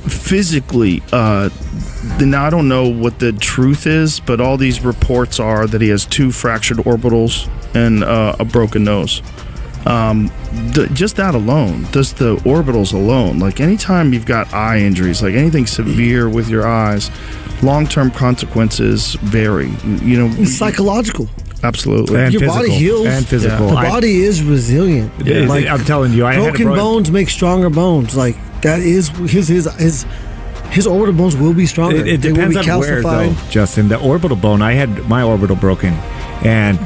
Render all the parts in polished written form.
Physically, now I don't know what the truth is, but all these reports are that he has 2 fractured orbitals and a broken nose. Just that alone, just the orbitals alone, like anytime you've got eye injuries, like anything severe with your eyes, long-term consequences vary. You know, it's psychological. Absolutely. And your body heals. And physical. Yeah. The body is resilient. Like, I'm telling you, broken bones make stronger bones. Like that is his orbital bones will be stronger. It depends on where, though, Justin. The orbital bone, I had my orbital broken, and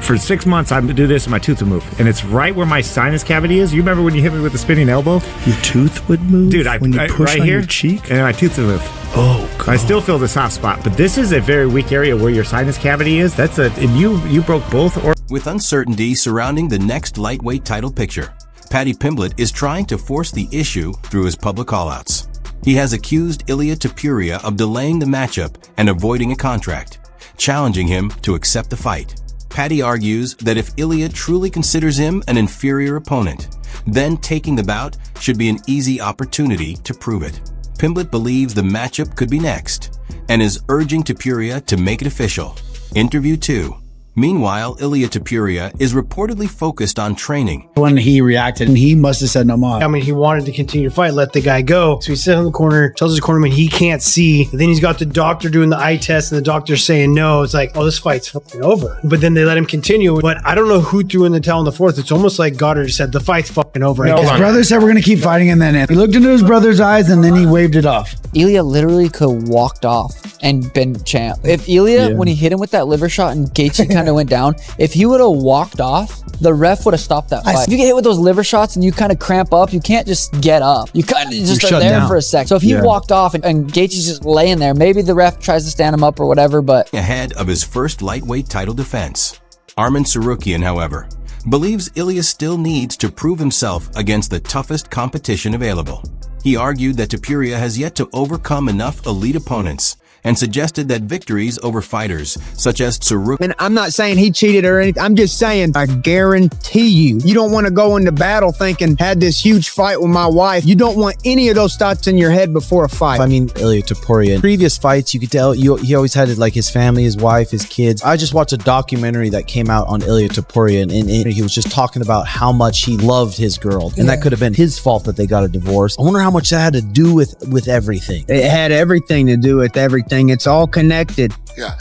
for 6 months, I do this and my tooth would move. And it's right where my sinus cavity is. You remember when you hit me with the spinning elbow? Your tooth would move? Dude, when you push right on here, your cheek? And my tooth would move. Oh, God. I still feel the soft spot, but this is a very weak area where your sinus cavity is. And you broke both. With uncertainty surrounding the next lightweight title picture, Paddy Pimblett is trying to force the issue through his public callouts. He has accused ILIA Topuria of delaying the matchup and avoiding a contract, challenging him to accept the fight. Paddy argues that if ILIA truly considers him an inferior opponent, then taking the bout should be an easy opportunity to prove it. Pimblett believes the matchup could be next and is urging Topuria to make it official. Interview 2. Meanwhile, ILIA Topuria is reportedly focused on training. When he reacted, he must have said no more. I mean, he wanted to continue to fight, let the guy go. So he sits in the corner, tells his cornerman he can't see. And then he's got the doctor doing the eye test and the doctor's saying no. It's like, oh, this fight's fucking over. But then they let him continue. But I don't know who threw in the towel in the 4th. It's almost like Goddard said, the fight's fucking over. No, his brother said we're going to keep fighting, and then he looked into his brother's eyes and then he waved it off. ILIA literally could have walked off and been champ. If ILIA, when he hit him with that liver shot and Gaethje kind of went down, if he would have walked off, the ref would have stopped that fight. If you get hit with those liver shots and you kind of cramp up, you can't just get up. You kind of just are there for a sec. So if he walked off and Gaethje's just laying there, maybe the ref tries to stand him up or whatever, but... Ahead of his first lightweight title defense, Arman Tsarukyan, however, believes ILIA still needs to prove himself against the toughest competition available. He argued that Topuria has yet to overcome enough elite opponents and suggested that victories over fighters such as Tsarukyan. And I'm not saying he cheated or anything. I'm just saying, I guarantee you don't want to go into battle thinking, had this huge fight with my wife. You don't want any of those thoughts in your head before a fight. I mean, ILIA Topuria, in previous fights, you could tell he always had like his family, his wife, his kids. I just watched a documentary that came out on ILIA Topuria, and he was just talking about how much he loved his girl. And that could have been his fault that they got a divorce. I wonder how much that had to do with everything. It had everything to do with everything. It's all connected. Yeah,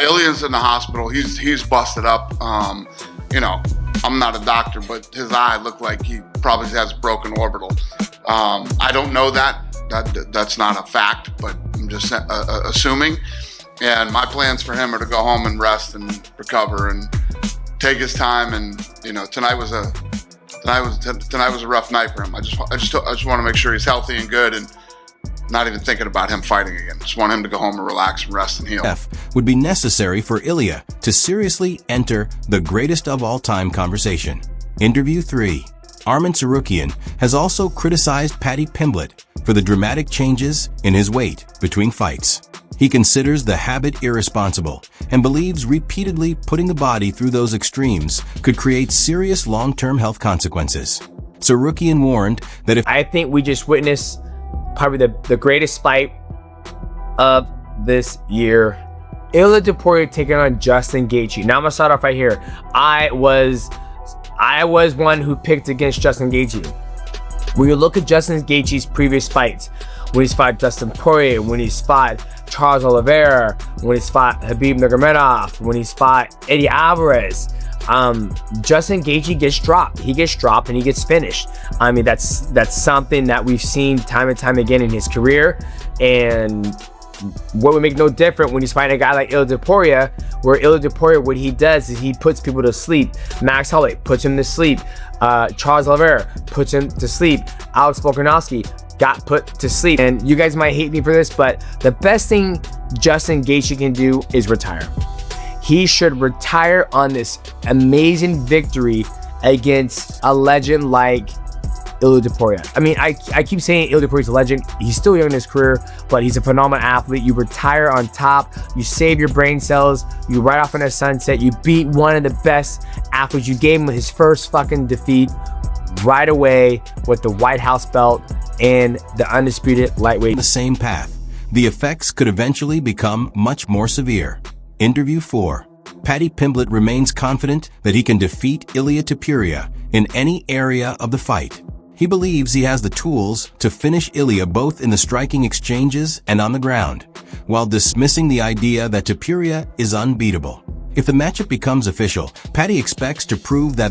Ilia's in the hospital. He's busted up. You know, I'm not a doctor, but his eye looked like he probably has broken orbital. I don't know that's not a fact, but I'm just assuming. And my plans for him are to go home and rest and recover and take his time. And you know, tonight was a rough night for him. I just want to make sure he's healthy and good and not even thinking about him fighting again. Just want him to go home and relax and rest and heal. Would be necessary for ILIA to seriously enter the greatest of all time conversation. Interview 3. Arman Tsarukyan has also criticized Paddy Pimblett for the dramatic changes in his weight between fights. He considers the habit irresponsible and believes repeatedly putting the body through those extremes could create serious long-term health consequences. Tsarukyan warned that if I think we just witnessed probably the greatest fight of this year. ILIA Topuria taking on Justin Gaethje. Now I'm gonna start off right here. I was one who picked against Justin Gaethje. When you look at Justin Gaethje's previous fights, when he's fought Dustin Poirier, when he's fought Charles Oliveira, when he's fought Khabib Nurmagomedov, when he's fought Eddie Alvarez, Justin Gaethje gets dropped. He gets dropped and he gets finished. I mean, that's something that we've seen time and time again in his career. And what would make no different when he's fighting a guy like ILIA Topuria, where ILIA Topuria, what he does is he puts people to sleep. Max Holloway puts him to sleep. Charles Oliveira puts him to sleep. Alex Volkanovski got put to sleep. And you guys might hate me for this, but the best thing Justin Gaethje can do is retire. He should retire on this amazing victory against a legend like ILIA Topuria. I mean, I keep saying ILIA Topuria's a legend. He's still young in his career, but he's a phenomenal athlete. You retire on top. You save your brain cells. You ride off in a sunset. You beat one of the best athletes. You gave him his first fucking defeat. right away with the White House belt and the undisputed lightweight. The same path. The effects could eventually become much more severe. Interview 4. Paddy Pimblett remains confident that he can defeat ILIA Topuria in any area of the fight. He believes he has the tools to finish ILIA both in the striking exchanges and on the ground, while dismissing the idea that Topuria is unbeatable. If the matchup becomes official, Paddy expects to prove that